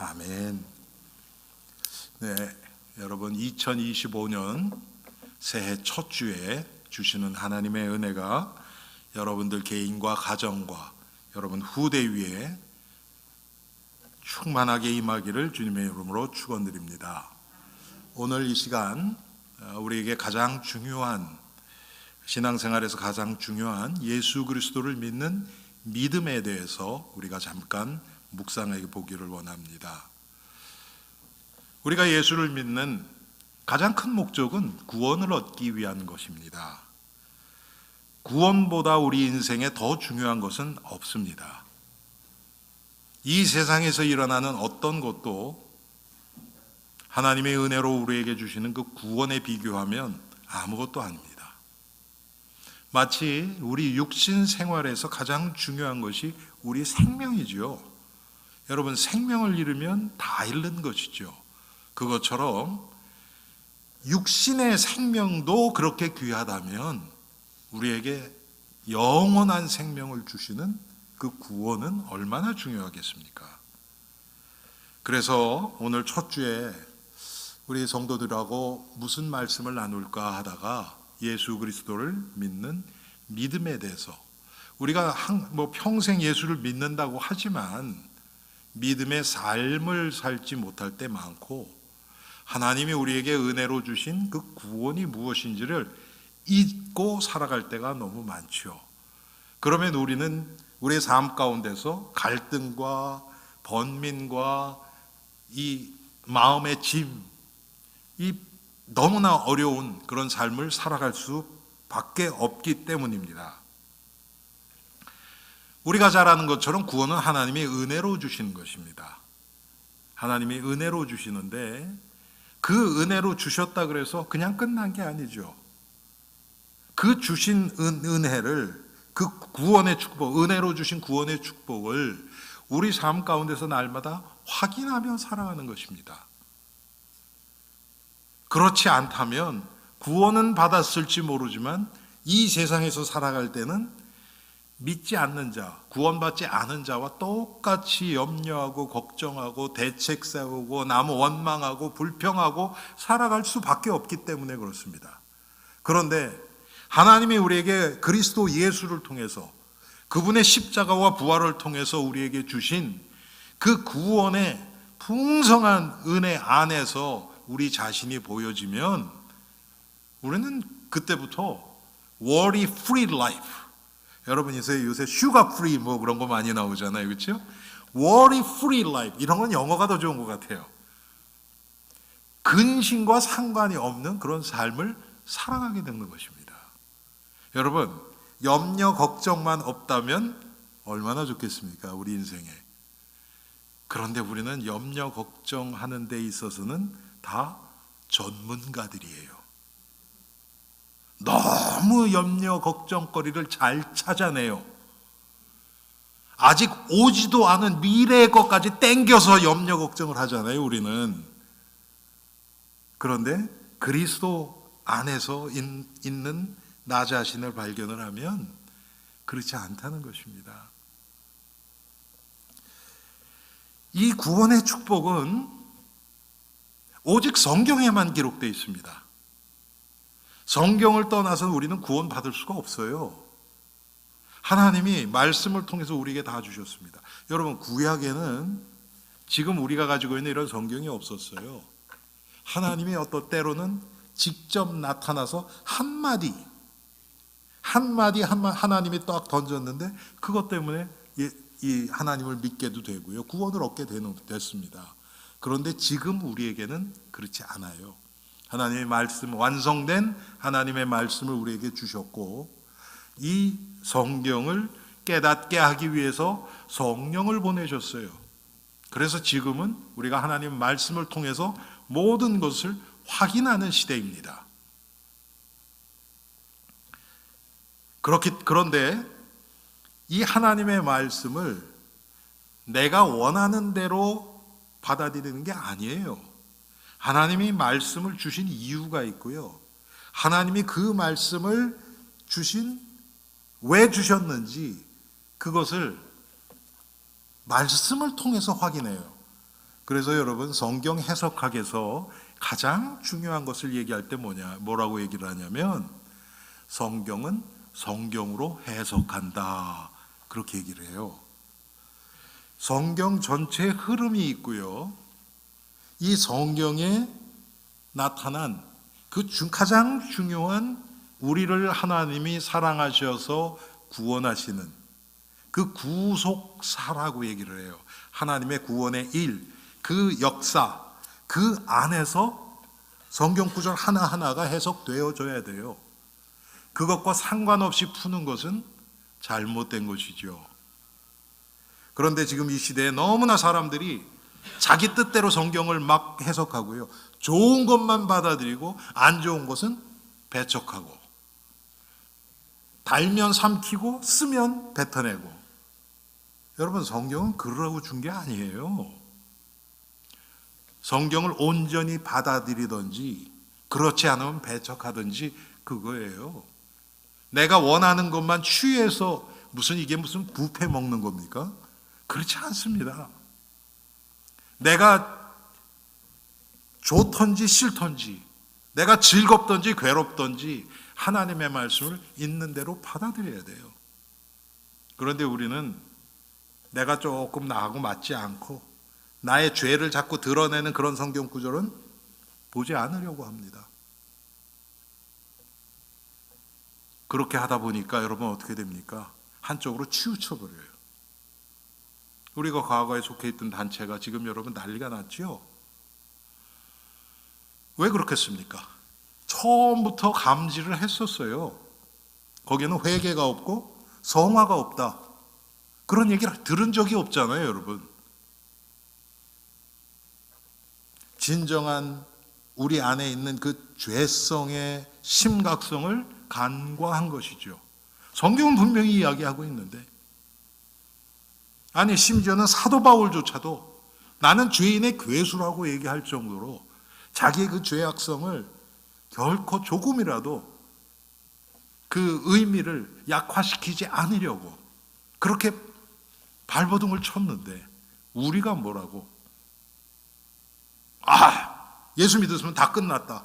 아멘. 네, 여러분 2025년 새해 첫 주에 주시는 하나님의 은혜가 여러분들 개인과 가정과 여러분 후대 위에 충만하게 임하기를 주님의 이름으로 축원드립니다. 오늘 이 시간 우리에게 가장 중요한 신앙생활에서 가장 중요한 예수 그리스도를 믿는 믿음에 대해서 우리가 잠깐 묵상해 보기를 원합니다. 우리가 예수를 믿는 가장 큰 목적은 구원을 얻기 위한 것입니다. 구원보다 우리 인생에 더 중요한 것은 없습니다. 이 세상에서 일어나는 어떤 것도 하나님의 은혜로 우리에게 주시는 그 구원에 비교하면 아무것도 아닙니다. 마치 우리 육신 생활에서 가장 중요한 것이 우리 생명이지요. 여러분, 생명을 잃으면 다 잃는 것이죠. 그것처럼 육신의 생명도 그렇게 귀하다면 우리에게 영원한 생명을 주시는 그 구원은 얼마나 중요하겠습니까? 그래서 오늘 첫 주에 우리 성도들하고 무슨 말씀을 나눌까 하다가 예수 그리스도를 믿는 믿음에 대해서, 우리가 평생 예수를 믿는다고 하지만 믿음의 삶을 살지 못할 때 많고, 하나님이 우리에게 은혜로 주신 그 구원이 무엇인지를 잊고 살아갈 때가 너무 많죠. 그러면 우리는 우리의 삶 가운데서 갈등과 번민과 이 마음의 짐, 이 너무나 어려운 그런 삶을 살아갈 수밖에 없기 때문입니다. 우리가 잘 아는 것처럼 구원은 하나님이 은혜로 주시는 것입니다. 하나님이 은혜로 주시는데 그 은혜로 주셨다 그래서 그냥 끝난 게 아니죠. 그 주신 은혜를, 그 구원의 축복, 은혜로 주신 구원의 축복을 우리 삶 가운데서 날마다 확인하며 살아가는 것입니다. 그렇지 않다면 구원은 받았을지 모르지만 이 세상에서 살아갈 때는 믿지 않는 자, 구원받지 않은 자와 똑같이 염려하고 걱정하고 대책 세우고 남 원망하고 불평하고 살아갈 수밖에 없기 때문에 그렇습니다. 그런데 하나님이 우리에게 그리스도 예수를 통해서, 그분의 십자가와 부활을 통해서 우리에게 주신 그 구원의 풍성한 은혜 안에서 우리 자신이 보여지면 우리는 그때부터 worry free life, 여러분 요새 슈가 프리 뭐 그런 거 많이 나오잖아요, 그렇죠? worry free life, 이런 건 영어가 더 좋은 것 같아요. 근심과 상관이 없는 그런 삶을 살아가게 되는 것입니다. 여러분, 염려 걱정만 없다면 얼마나 좋겠습니까, 우리 인생에. 그런데 우리는 염려 걱정하는 데 있어서는 다 전문가들이에요. 너무 염려 걱정거리를 잘 찾아내요. 아직 오지도 않은 미래의 것까지 땡겨서 염려 걱정을 하잖아요, 우리는. 그런데 그리스도 안에서 있는 나 자신을 발견을 하면 그렇지 않다는 것입니다. 이 구원의 축복은 오직 성경에만 기록되어 있습니다. 성경을 떠나서 우리는 구원받을 수가 없어요. 하나님이 말씀을 통해서 우리에게 다 주셨습니다. 여러분, 구약에는 지금 우리가 가지고 있는 이런 성경이 없었어요. 하나님이 어떤 때로는 직접 나타나서 한마디 하나님이 딱 던졌는데 그것 때문에 이 하나님을 믿게도 되고요, 구원을 얻게 됐습니다. 그런데 지금 우리에게는 그렇지 않아요. 하나님의 말씀, 완성된 하나님의 말씀을 우리에게 주셨고, 이 성경을 깨닫게 하기 위해서 성령을 보내셨어요. 그래서 지금은 우리가 하나님의 말씀을 통해서 모든 것을 확인하는 시대입니다. 그런데 이 하나님의 말씀을 내가 원하는 대로 받아들이는 게 아니에요. 하나님이 말씀을 주신 이유가 있고요, 하나님이 그 말씀을 왜 주셨는지 그것을 말씀을 통해서 확인해요. 그래서 여러분 성경 해석학에서 가장 중요한 것을 얘기할 때 뭐라고 얘기를 하냐면 성경은 성경으로 해석한다. 그렇게 얘기를 해요. 성경 전체의 흐름이 있고요. 이 성경에 나타난 그 가장 중요한 우리를 하나님이 사랑하셔서 구원하시는 그 구속사라고 얘기를 해요. 하나님의 구원의 일, 그 역사, 그 안에서 성경 구절 하나하나가 해석되어져야 돼요. 그것과 상관없이 푸는 것은 잘못된 것이죠. 그런데 지금 이 시대에 너무나 사람들이 자기 뜻대로 성경을 막 해석하고요. 좋은 것만 받아들이고 안 좋은 것은 배척하고, 달면 삼키고 쓰면 뱉어내고. 여러분, 성경은 그러라고 준 게 아니에요. 성경을 온전히 받아들이든지 그렇지 않으면 배척하든지 그거예요. 내가 원하는 것만 취해서 이게 무슨 뷔페 먹는 겁니까? 그렇지 않습니다. 내가 좋던지 싫던지, 내가 즐겁던지 괴롭던지 하나님의 말씀을 있는 대로 받아들여야 돼요. 그런데 우리는 내가 조금 나하고 맞지 않고 나의 죄를 자꾸 드러내는 그런 성경 구절은 보지 않으려고 합니다. 그렇게 하다 보니까 여러분 어떻게 됩니까? 한쪽으로 치우쳐버려요. 우리가 과거에 속해 있던 단체가 지금 여러분 난리가 났죠? 왜 그렇겠습니까? 처음부터 감지를 했었어요. 거기는 회개가 없고 성화가 없다. 그런 얘기를 들은 적이 없잖아요, 여러분. 진정한 우리 안에 있는 그 죄성의 심각성을 간과한 것이죠. 성경은 분명히 이야기하고 있는데, 아니 심지어는 사도 바울조차도 나는 죄인의 괴수라고 얘기할 정도로 자기의 그 죄악성을 결코 조금이라도 그 의미를 약화시키지 않으려고 그렇게 발버둥을 쳤는데, 우리가 뭐라고? 예수 믿었으면 다 끝났다.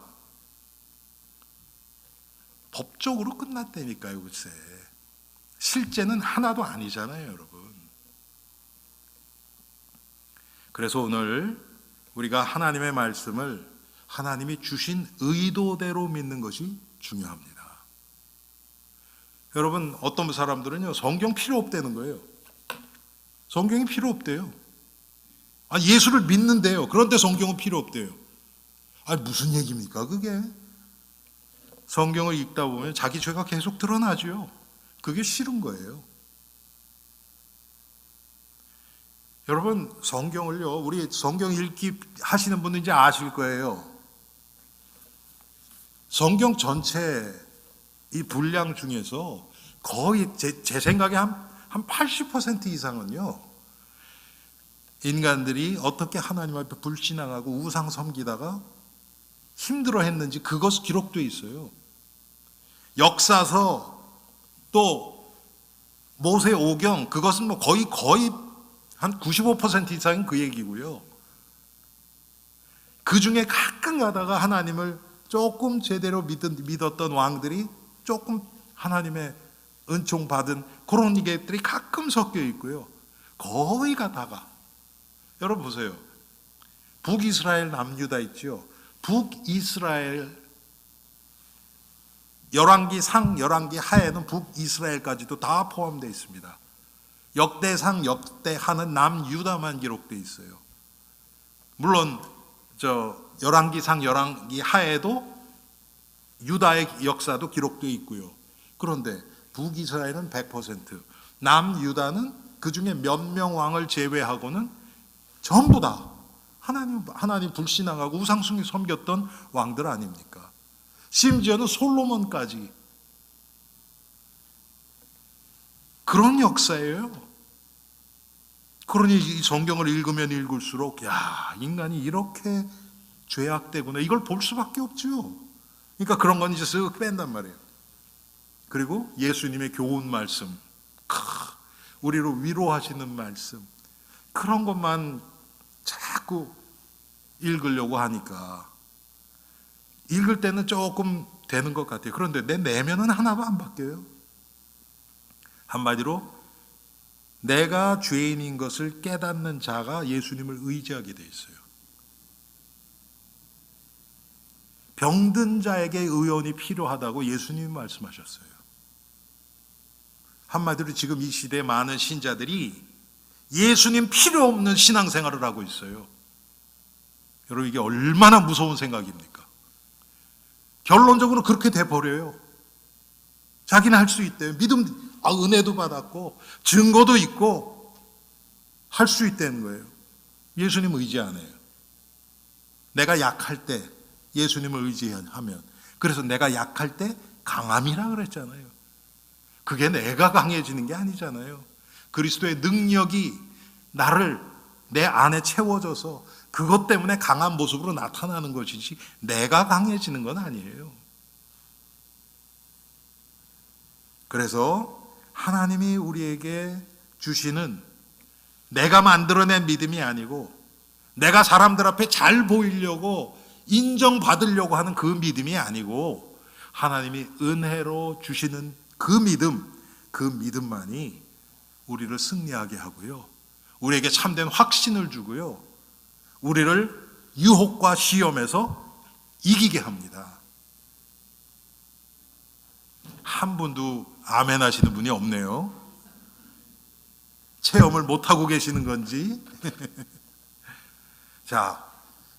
법적으로 끝났다니까요, 글쎄. 실제는 하나도 아니잖아요, 여러분. 그래서 오늘 우리가 하나님의 말씀을 하나님이 주신 의도대로 믿는 것이 중요합니다. 여러분, 어떤 사람들은요, 성경 필요 없다는 거예요. 성경이 필요 없대요. 예수를 믿는데요. 그런데 성경은 필요 없대요. 무슨 얘기입니까, 그게? 성경을 읽다 보면 자기 죄가 계속 드러나죠. 그게 싫은 거예요. 여러분, 성경을요, 우리 성경 읽기 하시는 분은 이제 아실 거예요. 성경 전체 이 분량 중에서 거의 제 생각에 한 80% 이상은요, 인간들이 어떻게 하나님 앞에 불신앙하고 우상 섬기다가 힘들어 했는지 그것 기록되어 있어요. 역사서 또 모세 오경, 그것은 뭐 거의 한 95% 이상은 그 얘기고요. 그 중에 가끔 가다가 하나님을 조금 제대로 믿었던 왕들이 조금 하나님의 은총 받은 그런 얘기들이 가끔 섞여 있고요. 거의 가다가, 여러분 보세요. 북이스라엘 남유다 있죠. 북이스라엘 열왕기 상 열왕기 하에는 북이스라엘까지도 다 포함되어 있습니다. 역대상 역대하는 남유다만 기록되어 있어요. 물론 열왕기상 열왕기 하에도 유다의 역사도 기록되어 있고요. 그런데 북이스라엘은 100%, 남유다는 그 중에 몇 명 왕을 제외하고는 전부 다 하나님 불신앙하고 우상숭배 섬겼던 왕들 아닙니까? 심지어는 솔로몬까지 그런 역사예요. 그러니 이 성경을 읽으면 읽을수록 인간이 이렇게 죄악되구나, 이걸 볼 수밖에 없죠. 그러니까 그런 건 이제 쓱 뺀단 말이에요. 그리고 예수님의 교훈 말씀, 우리를 위로하시는 말씀, 그런 것만 자꾸 자꾸 읽으려고 하니까 읽을 때는 조금 되는 것 같아요. 그런데 내 내면은 하나도 안 바뀌어요. 한마디로 내가 죄인인 것을 깨닫는 자가 예수님을 의지하게 돼 있어요. 병든 자에게 의원이 필요하다고 예수님이 말씀하셨어요. 한마디로 지금 이 시대에 많은 신자들이 예수님 필요 없는 신앙생활을 하고 있어요. 여러분, 이게 얼마나 무서운 생각입니까? 결론적으로 그렇게 돼버려요. 자기는 할 수 있대요. 은혜도 받았고 증거도 있고 할 수 있다는 거예요. 예수님 의지 안 해요. 내가 약할 때 예수님을 의지하면, 그래서 내가 약할 때 강함이라 그랬잖아요. 그게 내가 강해지는 게 아니잖아요. 그리스도의 능력이 나를 내 안에 채워져서 그것 때문에 강한 모습으로 나타나는 것이지 내가 강해지는 건 아니에요. 그래서 하나님이 우리에게 주시는 내가 만들어낸 믿음이 아니고 내가 사람들 앞에 잘 보이려고 인정받으려고 하는 그 믿음이 아니고 하나님이 은혜로 주시는 그 믿음만이 우리를 승리하게 하고요. 우리에게 참된 확신을 주고요. 우리를 유혹과 시험에서 이기게 합니다. 한 분도 아멘 하시는 분이 없네요. 체험을 못하고 계시는 건지. 자,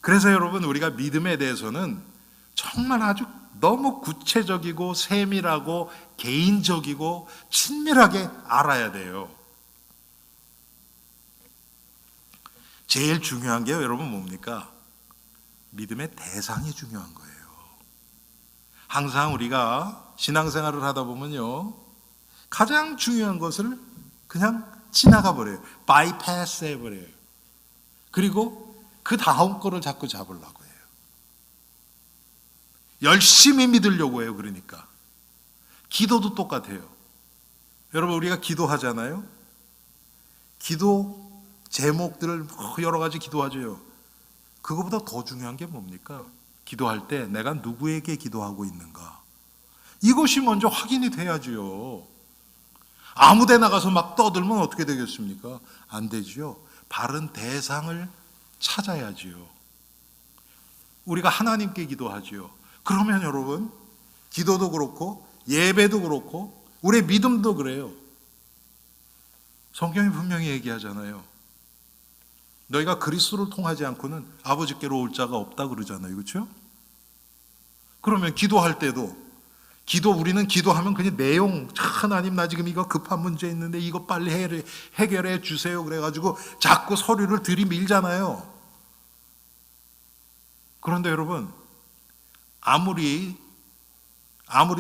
그래서 여러분, 우리가 믿음에 대해서는 정말 아주 너무 구체적이고 세밀하고 개인적이고 친밀하게 알아야 돼요. 제일 중요한 게요, 여러분, 뭡니까? 믿음의 대상이 중요한 거예요. 항상 우리가 신앙생활을 하다 보면요, 가장 중요한 것을 그냥 지나가 버려요. 바이패스 해버려요. 그리고 그 다음 거를 자꾸 잡으려고 해요. 열심히 믿으려고 해요. 그러니까 기도도 똑같아요. 여러분, 우리가 기도하잖아요. 기도 제목들을 여러 가지 기도하죠. 그거보다 더 중요한 게 뭡니까? 기도할 때 내가 누구에게 기도하고 있는가, 이것이 먼저 확인이 돼야지요. 아무 데 나가서 막 떠들면 어떻게 되겠습니까? 안 되지요. 바른 대상을 찾아야지요. 우리가 하나님께 기도하지요. 그러면 여러분, 기도도 그렇고 예배도 그렇고 우리의 믿음도 그래요. 성경이 분명히 얘기하잖아요. 너희가 그리스도를 통하지 않고는 아버지께로 올 자가 없다 그러잖아요. 그렇죠? 그러면 기도할 때도 우리는 기도하면 그냥 내용, 하나님 나 지금 이거 급한 문제 있는데 이거 빨리 해결해 주세요 그래가지고 자꾸 서류를 들이밀잖아요. 그런데 여러분, 아무리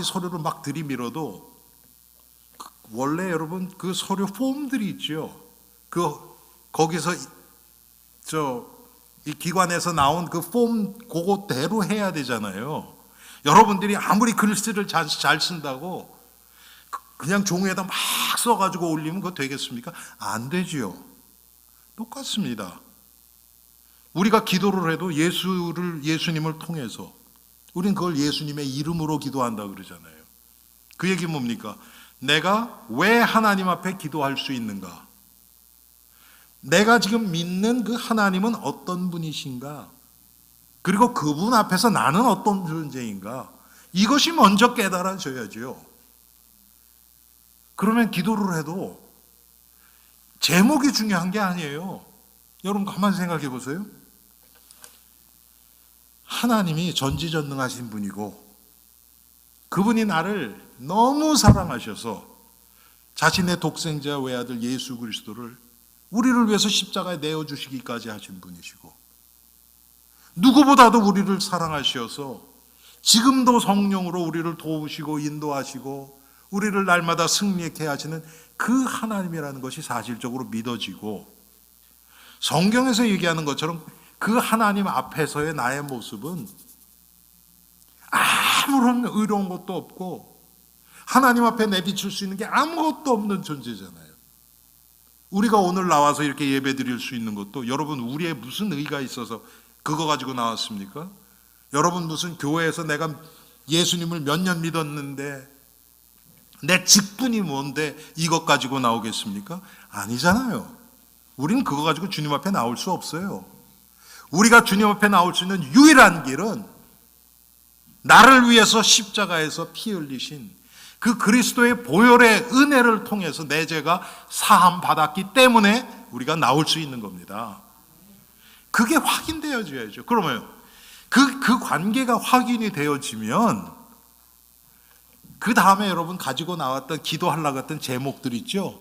서류를 막 들이밀어도 원래 여러분 그 서류 폼들이 있죠. 거기서 이 기관에서 나온 그 폼 그거대로 해야 되잖아요. 여러분들이 아무리 글씨를 잘 쓴다고 그냥 종이에다 막 써가지고 올리면 그거 되겠습니까? 안 되지요. 똑같습니다. 우리가 기도를 해도 예수님을 통해서 우린 그걸 예수님의 이름으로 기도한다 그러잖아요. 그 얘기 뭡니까? 내가 왜 하나님 앞에 기도할 수 있는가? 내가 지금 믿는 그 하나님은 어떤 분이신가? 그리고 그분 앞에서 나는 어떤 존재인가? 이것이 먼저 깨달아져야죠. 그러면 기도를 해도 제목이 중요한 게 아니에요. 여러분 가만히 생각해 보세요. 하나님이 전지전능하신 분이고 그분이 나를 너무 사랑하셔서 자신의 독생자 외아들 예수 그리스도를 우리를 위해서 십자가에 내어주시기까지 하신 분이시고 누구보다도 우리를 사랑하셔서 지금도 성령으로 우리를 도우시고 인도하시고 우리를 날마다 승리케 하시는 그 하나님이라는 것이 사실적으로 믿어지고 성경에서 얘기하는 것처럼 그 하나님 앞에서의 나의 모습은 아무런 의로운 것도 없고 하나님 앞에 내비칠 수 있는 게 아무것도 없는 존재잖아요. 우리가 오늘 나와서 이렇게 예배 드릴 수 있는 것도 여러분 우리의 무슨 의가 있어서 그거 가지고 나왔습니까? 여러분 무슨 교회에서 내가 예수님을 몇 년 믿었는데 내 직분이 뭔데 이것 가지고 나오겠습니까? 아니잖아요. 우리는 그거 가지고 주님 앞에 나올 수 없어요. 우리가 주님 앞에 나올 수 있는 유일한 길은 나를 위해서 십자가에서 피 흘리신 그 그리스도의 보혈의 은혜를 통해서 내 죄가 사함 받았기 때문에 우리가 나올 수 있는 겁니다. 그게 확인되어져야죠. 그러면 그 관계가 확인이 되어지면 그 다음에 여러분 가지고 나왔던 기도하려고 했던 제목들 있죠.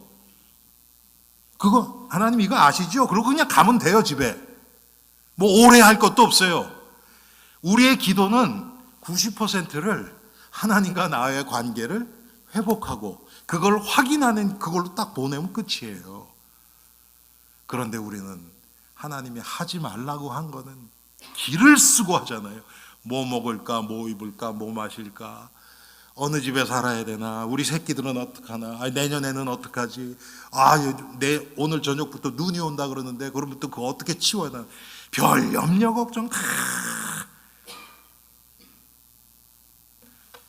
그거 하나님 이거 아시죠? 그리고 그냥 가면 돼요. 집에 뭐 오래 할 것도 없어요. 우리의 기도는 90%를 하나님과 나의 관계를 회복하고 그걸 확인하는 그걸로 딱 보내면 끝이에요. 그런데 우리는 하나님이 하지 말라고 한 거는 길을 쓰고 하잖아요. 뭐 먹을까, 뭐 입을까, 뭐 마실까, 어느 집에 살아야 되나, 우리 새끼들은 어떡하나, 내년에는 어떡하지, 오늘 저녁부터 눈이 온다 그러는데 그러면 또 그거 어떻게 치워야 되나, 별 염려 걱정 다.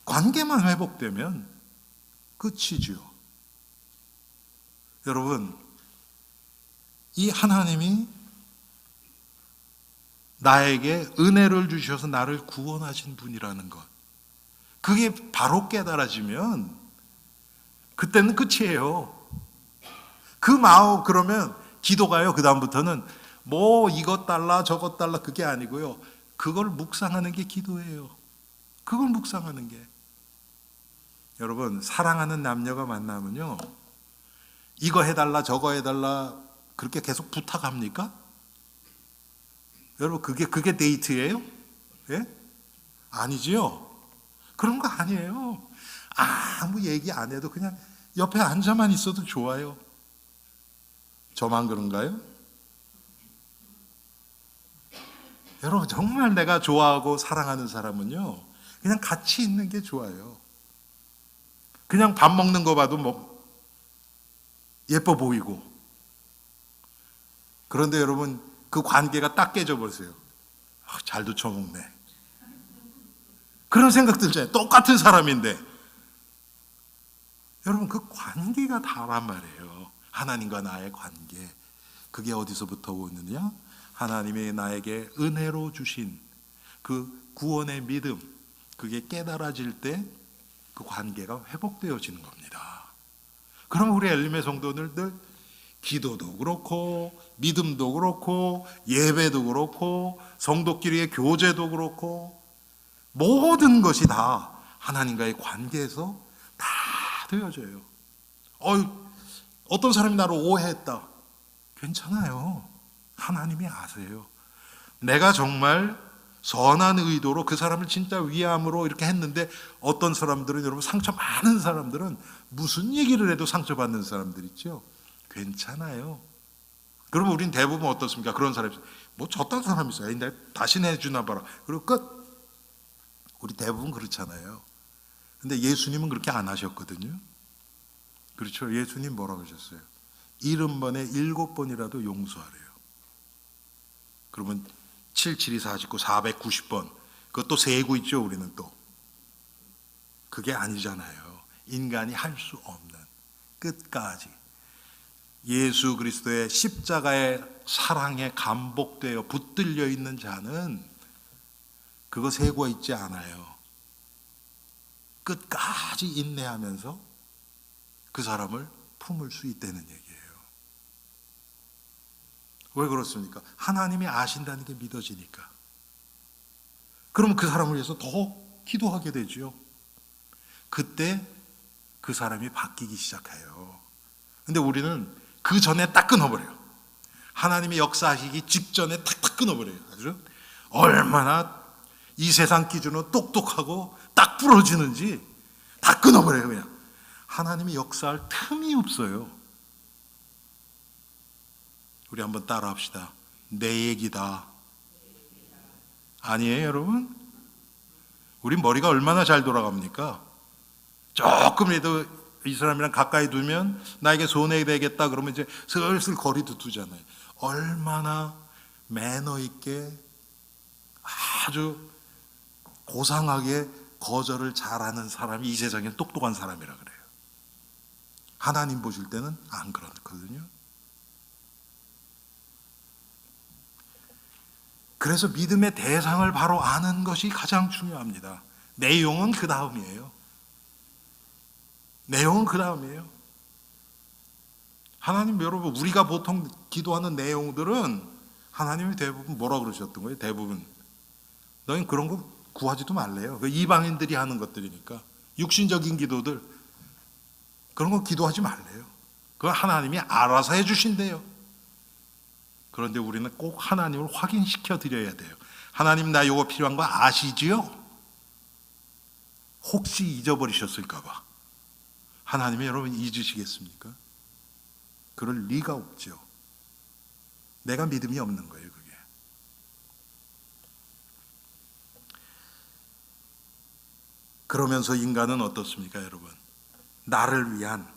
관계만 회복되면 끝이죠. 여러분, 이 하나님이 나에게 은혜를 주셔서 나를 구원하신 분이라는 것, 그게 바로 깨달아지면 그때는 끝이에요. 그 마음, 그러면 기도가요, 그 다음부터는 뭐 이것 달라 저것 달라 그게 아니고요, 그걸 묵상하는 게 기도예요. 그걸 묵상하는 게. 여러분, 사랑하는 남녀가 만나면요, 이거 해달라 저거 해달라 그렇게 계속 부탁합니까? 여러분, 그게 데이트예요? 예? 아니지요? 그런 거 아니에요. 아무 얘기 안 해도 그냥 옆에 앉아만 있어도 좋아요. 저만 그런가요? 여러분, 정말 내가 좋아하고 사랑하는 사람은요, 그냥 같이 있는 게 좋아요. 그냥 밥 먹는 거 봐도 뭐 예뻐 보이고. 그런데 여러분, 그 관계가 딱 깨져버렸어요. 잘도 처먹네. 그런 생각 들잖아요. 똑같은 사람인데. 여러분, 그 관계가 다란 말이에요. 하나님과 나의 관계. 그게 어디서부터 오느냐? 하나님이 나에게 은혜로 주신 그 구원의 믿음, 그게 깨달아질 때 그 관계가 회복되어지는 겁니다. 그럼 우리 엘림의 성도들 기도도 그렇고 믿음도 그렇고 예배도 그렇고 성도끼리의 교제도 그렇고 모든 것이 다 하나님과의 관계에서 다 되어져요. 어떤 사람이 나를 오해했다. 괜찮아요. 하나님이 아세요. 내가 정말 선한 의도로 그 사람을 진짜 위함으로 이렇게 했는데, 어떤 사람들은, 여러분, 상처 많은 사람들은 무슨 얘기를 해도 상처받는 사람들 있죠. 괜찮아요. 그러면 우린 대부분 어떻습니까? 그런 사람이 뭐 저딴 사람이 있어요. 내가 다시 내주나 봐라. 그리고 끝. 우리 대부분 그렇잖아요. 근데 예수님은 그렇게 안 하셨거든요. 그렇죠. 예수님 뭐라고 하셨어요? 70번에 7번이라도 용서하래요. 그러면 7, 7이 49, 490번. 그것도 세고 있죠, 우리는 또. 그게 아니잖아요. 인간이 할 수 없는 끝까지 예수 그리스도의 십자가의 사랑에 감복되어 붙들려 있는 자는 그거 세고 있지 않아요. 끝까지 인내하면서 그 사람을 품을 수 있다는 얘기예요. 왜 그렇습니까? 하나님이 아신다는 게 믿어지니까. 그럼 그 사람을 위해서 더 기도하게 되죠. 그때 그 사람이 바뀌기 시작해요. 근데 우리는 그 전에 딱 끊어버려요. 하나님이 역사하시기 직전에 탁탁 끊어버려요. 아주 얼마나 이 세상 기준으로 똑똑하고 딱 부러지는지 다 끊어버려요. 그냥 하나님이 역사할 틈이 없어요. 우리 한번 따라 합시다. 내 얘기다. 아니에요, 여러분? 우리 머리가 얼마나 잘 돌아갑니까? 조금이라도 이 사람이랑 가까이 두면 나에게 손해가 되겠다 그러면 이제 슬슬 거리도 두잖아요. 얼마나 매너 있게 아주 고상하게 거절을 잘하는 사람이 이 세상에 똑똑한 사람이라 그래요. 하나님 보실 때는 안 그렇거든요. 그래서 믿음의 대상을 바로 아는 것이 가장 중요합니다. 내용은 그 다음이에요. 내용은 그 다음이에요. 하나님 여러분, 우리가 보통 기도하는 내용들은 하나님이 대부분 뭐라 그러셨던 거예요? 대부분 너희 그런 거 구하지도 말래요. 그 이방인들이 하는 것들이니까 육신적인 기도들 그런 거 기도하지 말래요. 그건 하나님이 알아서 해주신대요. 그런데 우리는 꼭 하나님을 확인시켜 드려야 돼요. 하나님 나 요거 필요한 거 아시지요? 혹시 잊어버리셨을까 봐. 하나님이 여러분 잊으시겠습니까? 그럴 리가 없죠. 내가 믿음이 없는 거예요, 그게. 그러면서 인간은 어떻습니까, 여러분? 나를 위한,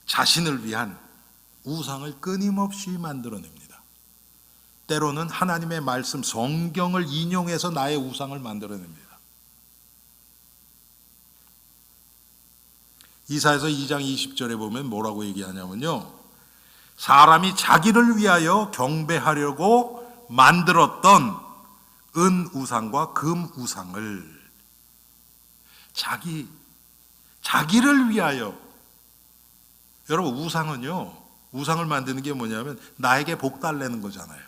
자신을 위한 우상을 끊임없이 만들어냅니다. 때로는 하나님의 말씀, 성경을 인용해서 나의 우상을 만들어냅니다. 이사야서 2장 20절에 보면 뭐라고 얘기하냐면요, 사람이 자기를 위하여 경배하려고 만들었던 은 우상과 금 우상을 자기를 위하여. 여러분, 우상을 만드는 게 뭐냐면 나에게 복 달래는 거잖아요.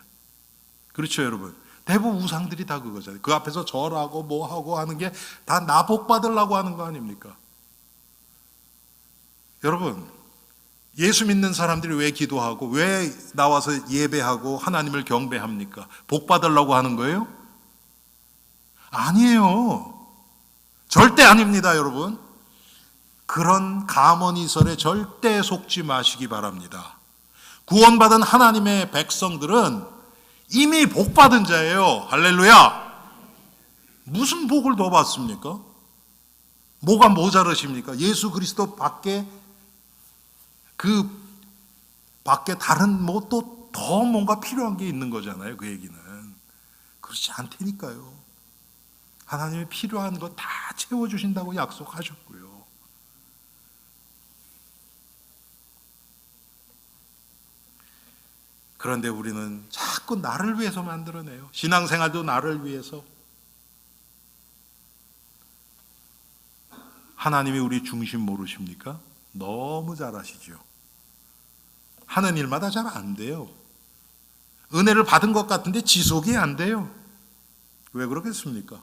그렇죠, 여러분? 대부분 우상들이 다 그거잖아요. 그 앞에서 절하고 뭐하고 하는 게 다 나 복 받으려고 하는 거 아닙니까? 여러분, 예수 믿는 사람들이 왜 기도하고 왜 나와서 예배하고 하나님을 경배합니까? 복 받으려고 하는 거예요? 아니에요. 절대 아닙니다, 여러분. 그런 가문이설에 절대 속지 마시기 바랍니다. 구원받은 하나님의 백성들은 이미 복 받은 자예요. 할렐루야. 무슨 복을 더 받습니까? 뭐가 모자르십니까? 예수 그리스도 밖에 다른 뭐 또 더 뭔가 필요한 게 있는 거잖아요. 그 얘기는 그렇지 않다니까요. 하나님이 필요한 거 다 채워주신다고 약속하셨고요. 그런데 우리는 자꾸 나를 위해서 만들어내요. 신앙생활도 나를 위해서. 하나님이 우리 중심 모르십니까? 너무 잘 아시죠. 하는 일마다 잘 안 돼요. 은혜를 받은 것 같은데 지속이 안 돼요. 왜 그러겠습니까?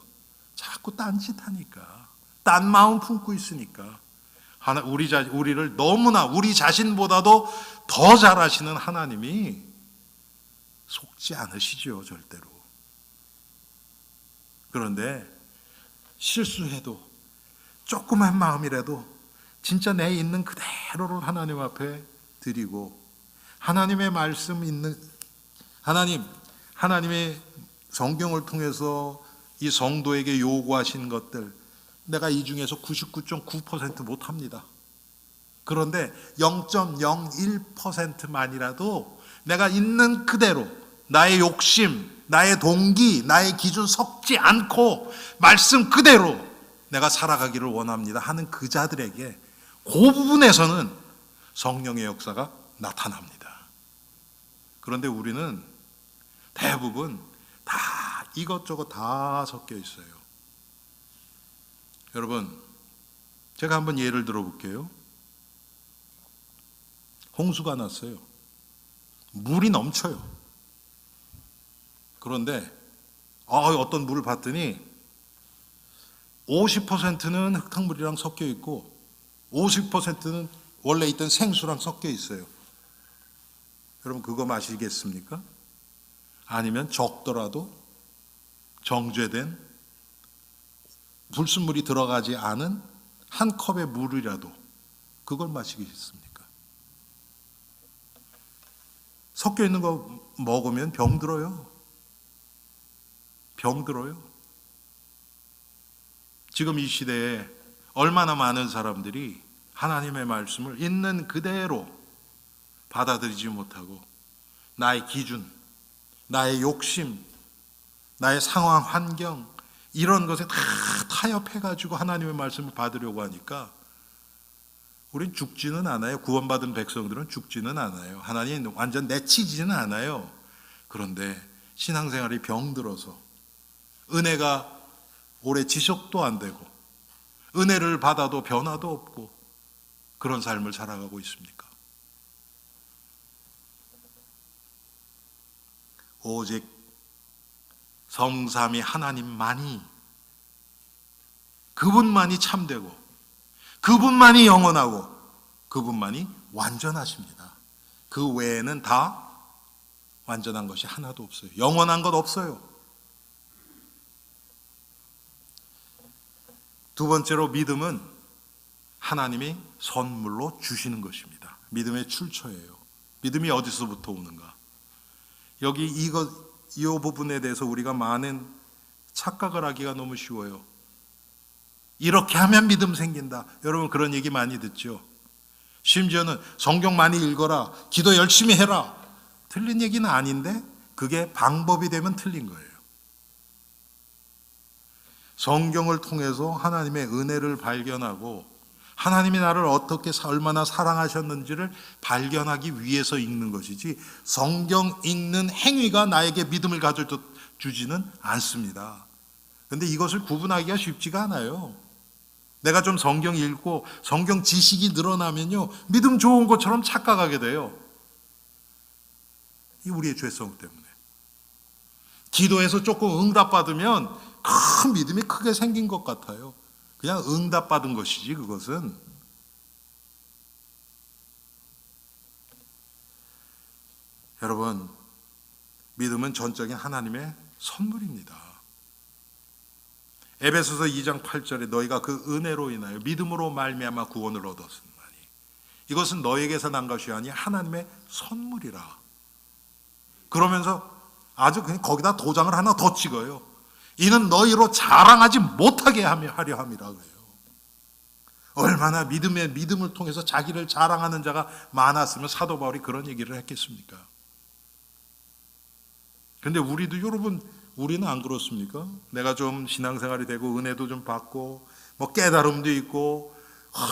자꾸 딴짓하니까, 딴 마음 품고 있으니까. 우리를 너무나 우리 자신보다도 더 잘 아시는 하나님이 속지 않으시죠, 절대로. 그런데 실수해도 조그만 마음이라도 진짜 내 있는 그대로를 하나님 앞에 드리고, 하나님의 말씀 있는 하나님의 성경을 통해서 이 성도에게 요구하신 것들, 내가 이 중에서 99.9% 못합니다. 그런데 0.01%만이라도 내가 있는 그대로 나의 욕심, 나의 동기, 나의 기준 섞지 않고 말씀 그대로 내가 살아가기를 원합니다 하는 그 자들에게 그 부분에서는 성령의 역사가 나타납니다. 그런데 우리는 대부분 다 이것저것 다 섞여 있어요. 여러분, 제가 한번 예를 들어 볼게요. 홍수가 났어요. 물이 넘쳐요. 그런데 어떤 물을 봤더니 50%는 흙탕물이랑 섞여 있고 50%는 원래 있던 생수랑 섞여 있어요. 여러분, 그거 마시겠습니까? 아니면 적더라도 정죄된 불순물이 들어가지 않은 한 컵의 물이라도 그걸 마시겠습니까? 섞여 있는 거 먹으면 병 들어요. 병 들어요. 지금 이 시대에 얼마나 많은 사람들이 하나님의 말씀을 있는 그대로 받아들이지 못하고 나의 기준, 나의 욕심, 나의 상황, 환경 이런 것에 다 타협해가지고 하나님의 말씀을 받으려고 하니까 우린 죽지는 않아요. 구원받은 백성들은 죽지는 않아요. 하나님 완전 내치지는 않아요. 그런데 신앙생활이 병들어서 은혜가 오래 지속도 안 되고 은혜를 받아도 변화도 없고 그런 삶을 살아가고 있습니까? 오직 성삼위 하나님만이, 그분만이 참되고 그분만이 영원하고 그분만이 완전하십니다. 그 외에는 다 완전한 것이 하나도 없어요. 영원한 것 없어요. 두 번째로 믿음은 하나님이 선물로 주시는 것입니다. 믿음의 출처예요. 믿음이 어디서부터 오는가? 여기 이 부분에 대해서 우리가 많은 착각을 하기가 너무 쉬워요. 이렇게 하면 믿음 생긴다. 여러분 그런 얘기 많이 듣죠. 심지어는 성경 많이 읽어라, 기도 열심히 해라. 틀린 얘기는 아닌데 그게 방법이 되면 틀린 거예요. 성경을 통해서 하나님의 은혜를 발견하고 하나님이 나를 어떻게 얼마나 사랑하셨는지를 발견하기 위해서 읽는 것이지 성경 읽는 행위가 나에게 믿음을 가져주지는 않습니다. 그런데 이것을 구분하기가 쉽지가 않아요. 내가 좀 성경 읽고 성경 지식이 늘어나면요 믿음 좋은 것처럼 착각하게 돼요. 이 우리의 죄성 때문에. 기도해서 조금 응답받으면 큰 믿음이 크게 생긴 것 같아요. 그냥 응답받은 것이지 그것은. 여러분, 믿음은 전적인 하나님의 선물입니다. 에베소서 2장 8절에 너희가 그 은혜로 인하여 믿음으로 말미암아 구원을 얻었으나니 이것은 너에게서 난 것이 아니라 하나님의 선물이라. 그러면서 아주 그냥 거기다 도장을 하나 더 찍어요. 이는 너희로 자랑하지 못하게 하려 함이라 그래요. 얼마나 믿음을 통해서 자기를 자랑하는 자가 많았으면 사도 바울이 그런 얘기를 했겠습니까? 그런데 우리는 안 그렇습니까? 내가 좀 신앙생활이 되고 은혜도 좀 받고 뭐 깨달음도 있고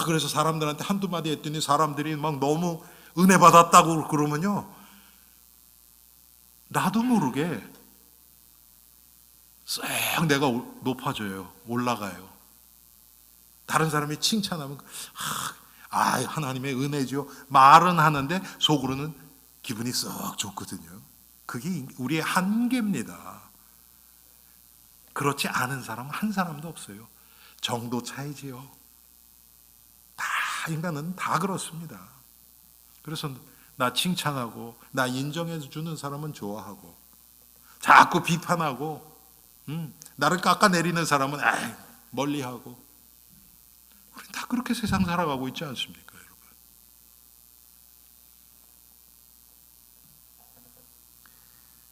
그래서 사람들한테 한두 마디 했더니 사람들이 막 너무 은혜 받았다고 그러면요 나도 모르게 싹 내가 높아져요. 올라가요. 다른 사람이 칭찬하면 하나님의 은혜죠. 말은 하는데 속으로는 기분이 썩 좋거든요. 그게 우리의 한계입니다. 그렇지 않은 사람은 한 사람도 없어요. 정도 차이지요. 인간은 다 그렇습니다. 그래서 나 칭찬하고 나 인정해 주는 사람은 좋아하고 자꾸 비판하고 나를 깎아내리는 사람은 멀리하고 우리 다 그렇게 세상 살아가고 있지 않습니까, 여러분?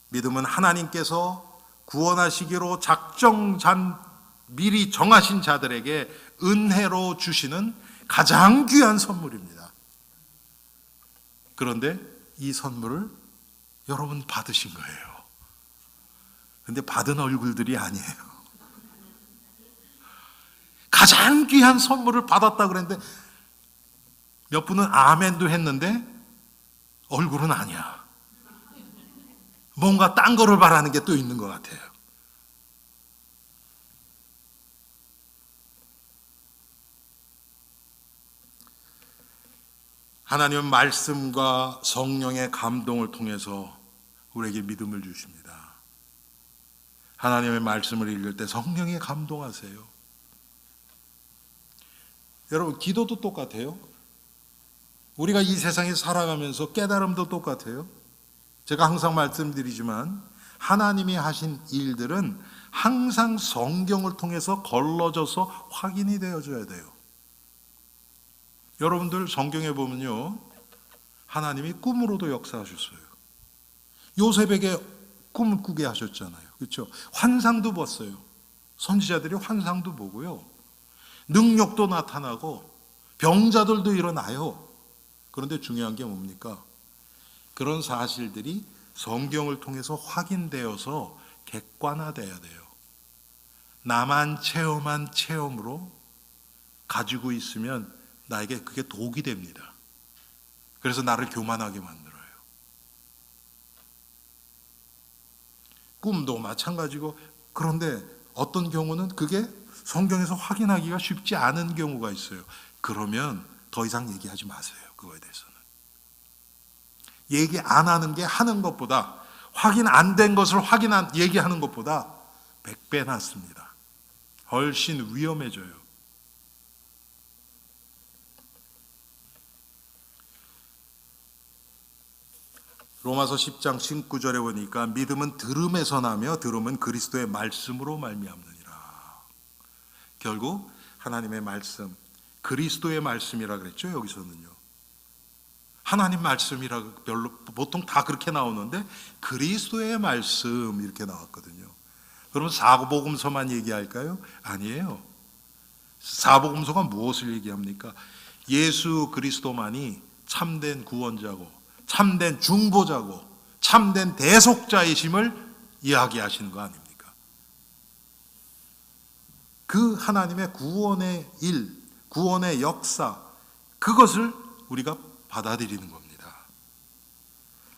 믿음은 하나님께서 구원하시기로 미리 정하신 자들에게 은혜로 주시는 가장 귀한 선물입니다. 그런데 이 선물을 여러분 받으신 거예요. 근데 받은 얼굴들이 아니에요. 가장 귀한 선물을 받았다 그랬는데 몇 분은 아멘도 했는데 얼굴은 아니야. 뭔가 딴 거를 바라는 게 또 있는 것 같아요. 하나님은 말씀과 성령의 감동을 통해서 우리에게 믿음을 주십니다. 하나님의 말씀을 읽을 때 성령이 감동하세요. 여러분, 기도도 똑같아요. 우리가 이 세상에 살아가면서 깨달음도 똑같아요. 제가 항상 말씀드리지만 하나님이 하신 일들은 항상 성경을 통해서 걸러져서 확인이 되어져야 돼요. 여러분들 성경에 보면요, 하나님이 꿈으로도 역사하셨어요. 요셉에게 꿈을 꾸게 하셨잖아요. 그렇죠? 환상도 봤어요. 선지자들이 환상도 보고요. 능력도 나타나고 병자들도 일어나요. 그런데 중요한 게 뭡니까? 그런 사실들이 성경을 통해서 확인되어서 객관화돼야 돼요. 나만 체험한 체험으로 가지고 있으면 나에게 그게 독이 됩니다. 그래서 나를 교만하게 만들어요. 꿈도 마찬가지고, 그런데 어떤 경우는 그게 성경에서 확인하기가 쉽지 않은 경우가 있어요. 그러면 더 이상 얘기하지 마세요. 그거에 대해서는. 얘기 안 하는 게 하는 것보다, 확인 안 된 것을 얘기하는 것보다 100배 낫습니다. 훨씬 위험해져요. 로마서 10장 19절에 보니까 믿음은 들음에서 나며 들음은 그리스도의 말씀으로 말미암느니라. 결국 하나님의 말씀, 그리스도의 말씀이라 그랬죠. 여기서는요. 하나님 말씀이라 보통 다 그렇게 나오는데 그리스도의 말씀 이렇게 나왔거든요. 그러면 사복음서만 얘기할까요? 아니에요. 사복음서가 무엇을 얘기합니까? 예수 그리스도만이 참된 구원자고 참된 중보자고 참된 대속자이심을 이야기하시는 거 아닙니까? 그 하나님의 구원의 일, 구원의 역사, 그것을 우리가 받아들이는 겁니다.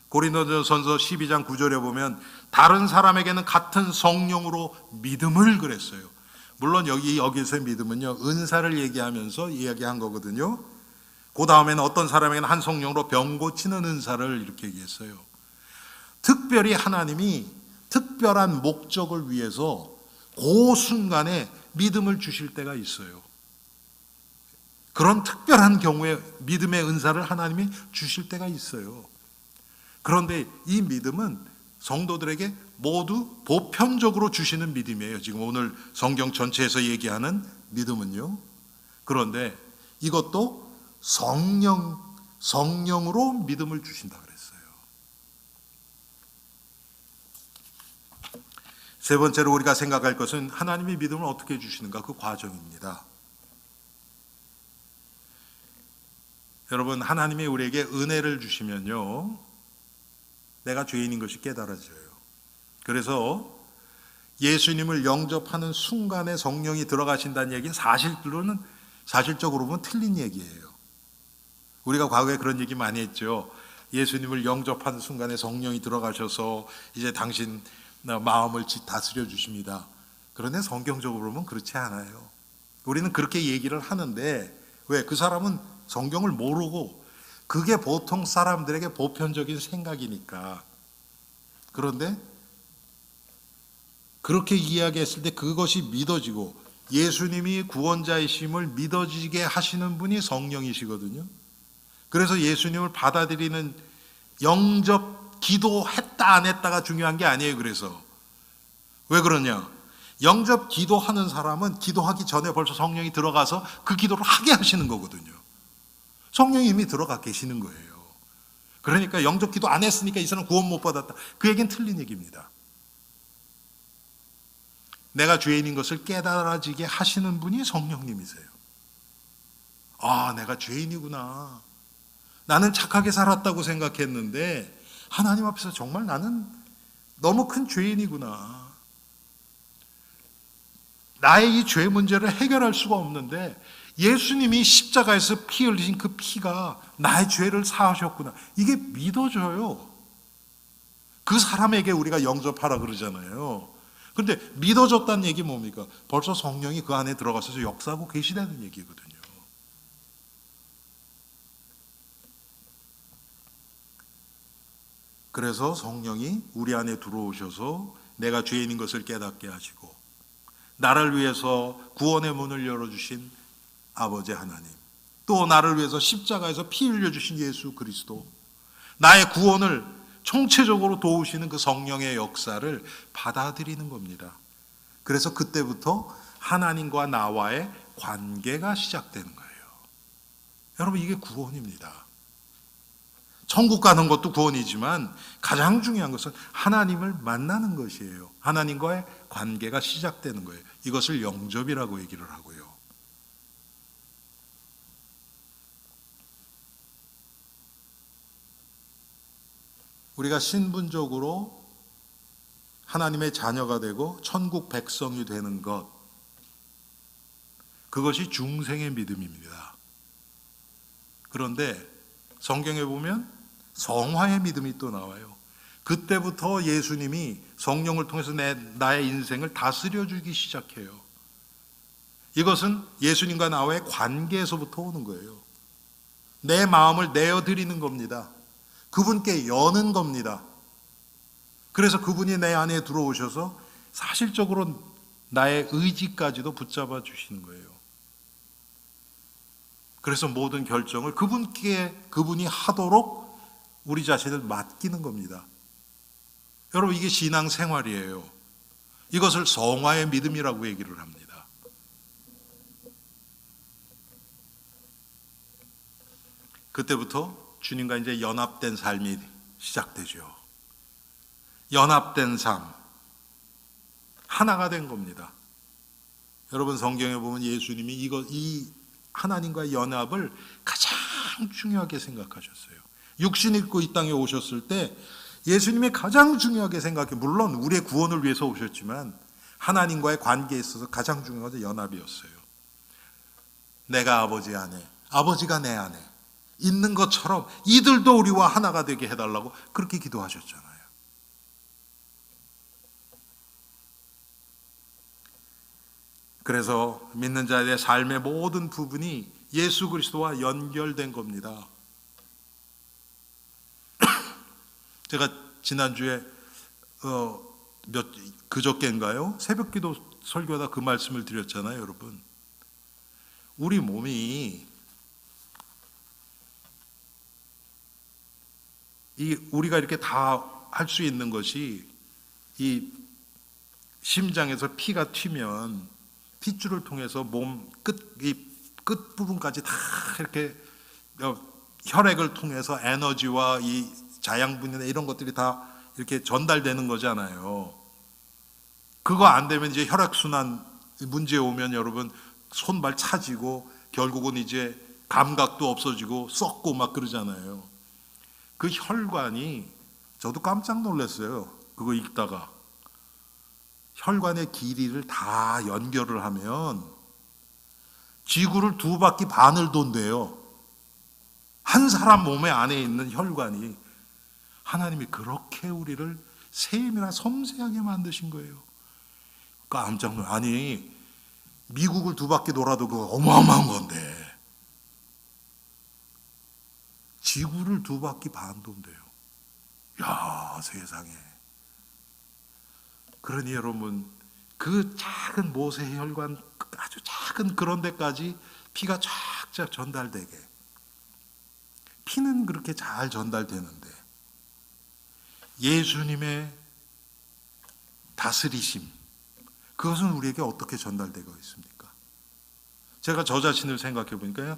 고린도전서 12장 9절에 보면 다른 사람에게는 같은 성령으로 믿음을 그랬어요. 물론 여기서의 믿음은요, 은사를 얘기하면서 이야기한 거거든요. 그 다음에는 어떤 사람에게는 한 성령으로 병 고치는 은사를 이렇게 얘기했어요. 특별히 하나님이 특별한 목적을 위해서 그 순간에 믿음을 주실 때가 있어요. 그런 특별한 경우에 믿음의 은사를 하나님이 주실 때가 있어요. 그런데 이 믿음은 성도들에게 모두 보편적으로 주시는 믿음이에요. 지금 오늘 성경 전체에서 얘기하는 믿음은요. 그런데 이것도 성령으로 믿음을 주신다 그랬어요. 세 번째로 우리가 생각할 것은 하나님이 믿음을 어떻게 주시는가, 그 과정입니다. 여러분, 하나님이 우리에게 은혜를 주시면요, 내가 죄인인 것이 깨달아져요. 그래서 예수님을 영접하는 순간에 성령이 들어가신다는 얘기는 사실적으로 보면 틀린 얘기예요. 우리가 과거에 그런 얘기 많이 했죠. 예수님을 영접하는 순간에 성령이 들어가셔서 이제 당신 마음을 다스려 주십니다. 그런데 성경적으로 보면 그렇지 않아요. 우리는 그렇게 얘기를 하는데, 왜? 그 사람은 성경을 모르고 그게 보통 사람들에게 보편적인 생각이니까. 그런데 그렇게 이야기했을 때 그것이 믿어지고 예수님이 구원자이심을 믿어지게 하시는 분이 성령이시거든요. 그래서 예수님을 받아들이는 영접 기도했다 안 했다가 중요한 게 아니에요. 그래서 왜 그러냐? 영접 기도하는 사람은 기도하기 전에 벌써 성령이 들어가서 그 기도를 하게 하시는 거거든요. 성령이 이미 들어가 계시는 거예요. 그러니까 영접 기도 안 했으니까 이 사람 구원 못 받았다, 그 얘기는 틀린 얘기입니다. 내가 죄인인 것을 깨달아지게 하시는 분이 성령님이세요. 아, 내가 죄인이구나. 나는 착하게 살았다고 생각했는데 하나님 앞에서 정말 나는 너무 큰 죄인이구나. 나의 이 죄 문제를 해결할 수가 없는데 예수님이 십자가에서 피 흘리신 그 피가 나의 죄를 사하셨구나. 이게 믿어져요. 그 사람에게 우리가 영접하라 그러잖아요. 그런데 믿어졌다는 얘기 뭡니까? 벌써 성령이 그 안에 들어가서 역사하고 계시다는 얘기거든요. 그래서 성령이 우리 안에 들어오셔서 내가 죄인인 것을 깨닫게 하시고 나를 위해서 구원의 문을 열어주신 아버지 하나님, 또 나를 위해서 십자가에서 피 흘려주신 예수 그리스도, 나의 구원을 총체적으로 도우시는 그 성령의 역사를 받아들이는 겁니다. 그래서 그때부터 하나님과 나와의 관계가 시작되는 거예요. 여러분, 이게 구원입니다. 천국 가는 것도 구원이지만 가장 중요한 것은 하나님을 만나는 것이에요. 하나님과의 관계가 시작되는 거예요. 이것을 영접이라고 얘기를 하고요. 우리가 신분적으로 하나님의 자녀가 되고 천국 백성이 되는 것, 그것이 중생의 믿음입니다. 그런데 성경에 보면 성화의 믿음이 또 나와요. 그때부터 예수님이 성령을 통해서 나의 인생을 다스려 주기 시작해요. 이것은 예수님과 나와의 관계에서부터 오는 거예요. 내 마음을 내어드리는 겁니다. 그분께 여는 겁니다. 그래서 그분이 내 안에 들어오셔서 사실적으로 나의 의지까지도 붙잡아 주시는 거예요. 그래서 모든 결정을 그분이 하도록 우리 자신을 맡기는 겁니다. 여러분, 이게 신앙생활이에요. 이것을 성화의 믿음이라고 얘기를 합니다. 그때부터 주님과 이제 연합된 삶이 시작되죠. 연합된 삶, 하나가 된 겁니다. 여러분, 성경에 보면 예수님이 이 하나님과의 연합을 가장 중요하게 생각하셨어요. 육신 입고 이 땅에 오셨을 때 예수님이 가장 중요하게 생각해, 물론 우리의 구원을 위해서 오셨지만 하나님과의 관계에 있어서 가장 중요한 것은 연합이었어요. 내가 아버지 안에, 아버지가 내 안에 있는 것처럼 이들도 우리와 하나가 되게 해달라고 그렇게 기도하셨잖아요. 그래서 믿는 자의 삶의 모든 부분이 예수 그리스도와 연결된 겁니다. 제가 지난주에 그저께인가요? 새벽기도 설교하다 그 말씀을 드렸잖아요, 여러분. 우리 몸이 우리가 이렇게 다 할 수 있는 것이 이 심장에서 피가 튀면 핏줄을 통해서 몸 끝 부분까지 다 이렇게 혈액을 통해서 에너지와 이 자양분이나 이런 것들이 다 이렇게 전달되는 거잖아요. 그거 안 되면 이제 혈액순환 문제 오면 여러분 손발 차지고 결국은 이제 감각도 없어지고 썩고 막 그러잖아요. 그 혈관이, 저도 깜짝 놀랐어요. 그거 읽다가. 혈관의 길이를 다 연결을 하면 지구를 2바퀴 반을 돈대요. 한 사람 몸에 안에 있는 혈관이. 하나님이 그렇게 우리를 세밀하게 섬세하게 만드신 거예요. 깜짝 놀라요. 아니, 미국을 2바퀴 돌아도 그거 어마어마한 건데 지구를 2바퀴 반 돈대요. 야, 세상에. 그러니 여러분, 그 작은 모세 혈관, 아주 작은 그런 데까지 피가 쫙쫙 전달되게, 피는 그렇게 잘 전달되는데 예수님의 다스리심, 그것은 우리에게 어떻게 전달되고 있습니까? 제가 저 자신을 생각해 보니까요,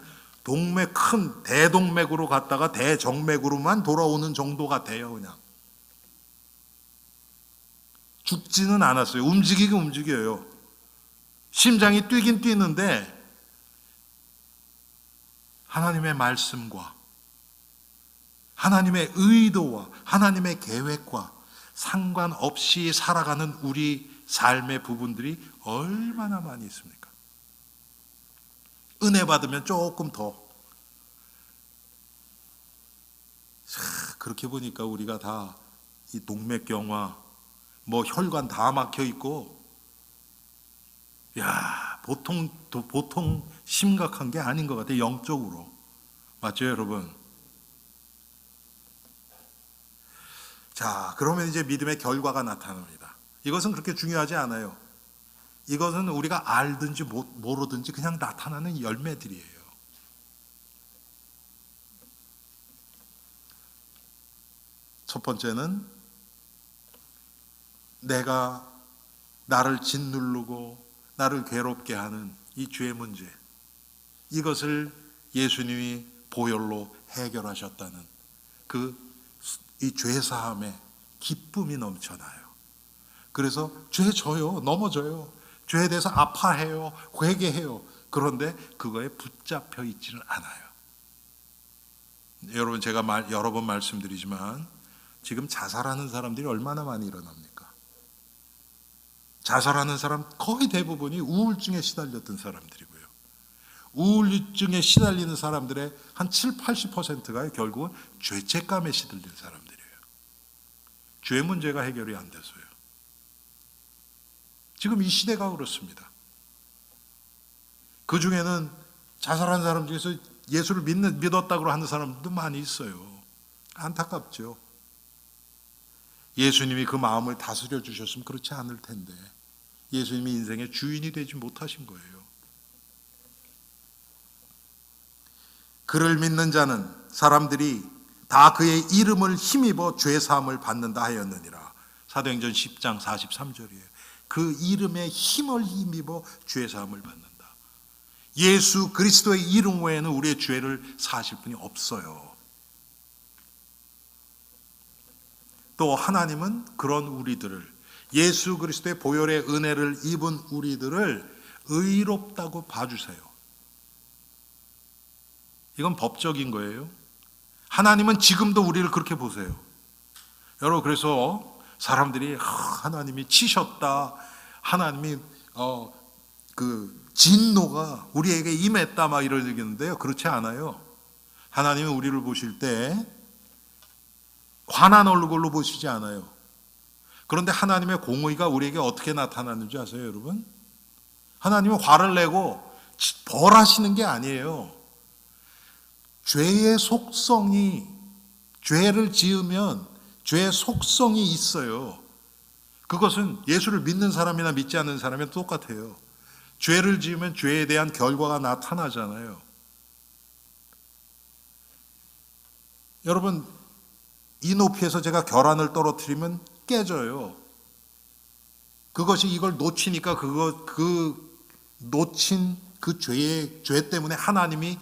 큰 대동맥으로 갔다가 대정맥으로만 돌아오는 정도 같아요. 그냥 죽지는 않았어요. 움직이긴 움직여요. 심장이 뛰긴 뛰는데 하나님의 말씀과 하나님의 의도와 하나님의 계획과 상관없이 살아가는 우리 삶의 부분들이 얼마나 많이 있습니까? 은혜 받으면 조금 더. 그렇게 보니까 우리가 다 이 동맥경화, 뭐 혈관 다 막혀 있고, 야, 보통 심각한 게 아닌 것 같아요. 영적으로. 맞죠, 여러분? 자, 그러면 이제 믿음의 결과가 나타납니다. 이것은 그렇게 중요하지 않아요. 이것은 우리가 알든지 모르든지 그냥 나타나는 열매들이에요. 첫 번째는 내가 나를 짓누르고 나를 괴롭게 하는 이 죄 문제, 이것을 예수님이 보혈로 해결하셨다는 이 죄사함에 기쁨이 넘쳐나요. 그래서 죄 져요, 넘어져요. 죄에 대해서 아파해요, 회개해요. 그런데 그거에 붙잡혀 있지는 않아요. 여러분, 제가 여러 번 말씀드리지만 지금 자살하는 사람들이 얼마나 많이 일어납니까? 자살하는 사람 거의 대부분이 우울증에 시달렸던 사람들이고요. 우울증에 시달리는 사람들의 한 7, 80%가 결국은 죄책감에 시달린 사람들이에요. 죄 문제가 해결이 안 돼서요. 지금 이 시대가 그렇습니다. 그 중에는 자살한 사람 중에서 예수를 믿었다고 하는 사람들도 많이 있어요. 안타깝죠. 예수님이 그 마음을 다스려 주셨으면 그렇지 않을 텐데 예수님이 인생의 주인이 되지 못하신 거예요. 그를 믿는 자는 사람들이 다 그의 이름을 힘입어 죄사함을 받는다 하였느니라. 사도행전 10장 43절이에요. 그 이름의 힘을 힘입어 죄사함을 받는다. 예수 그리스도의 이름 외에는 우리의 죄를 사실 분이 없어요. 또 하나님은 그런 우리들을, 예수 그리스도의 보혈의 은혜를 입은 우리들을 의롭다고 봐주세요. 이건 법적인 거예요. 하나님은 지금도 우리를 그렇게 보세요. 여러분, 그래서 사람들이 하나님이 치셨다, 하나님이 그 진노가 우리에게 임했다 막 이러는데요, 그렇지 않아요. 하나님은 우리를 보실 때 환한 얼굴로 보시지 않아요. 그런데 하나님의 공의가 우리에게 어떻게 나타나는지 아세요, 여러분? 하나님은 화를 내고 벌하시는 게 아니에요. 죄의 속성이, 죄를 지으면 죄의 속성이 있어요. 그것은 예수를 믿는 사람이나 믿지 않는 사람이 똑같아요. 죄를 지으면 죄에 대한 결과가 나타나잖아요. 여러분, 이 높이에서 제가 계란을 떨어뜨리면 깨져요. 그것이 이걸 놓치니까 놓친 그 죄 때문에 하나님이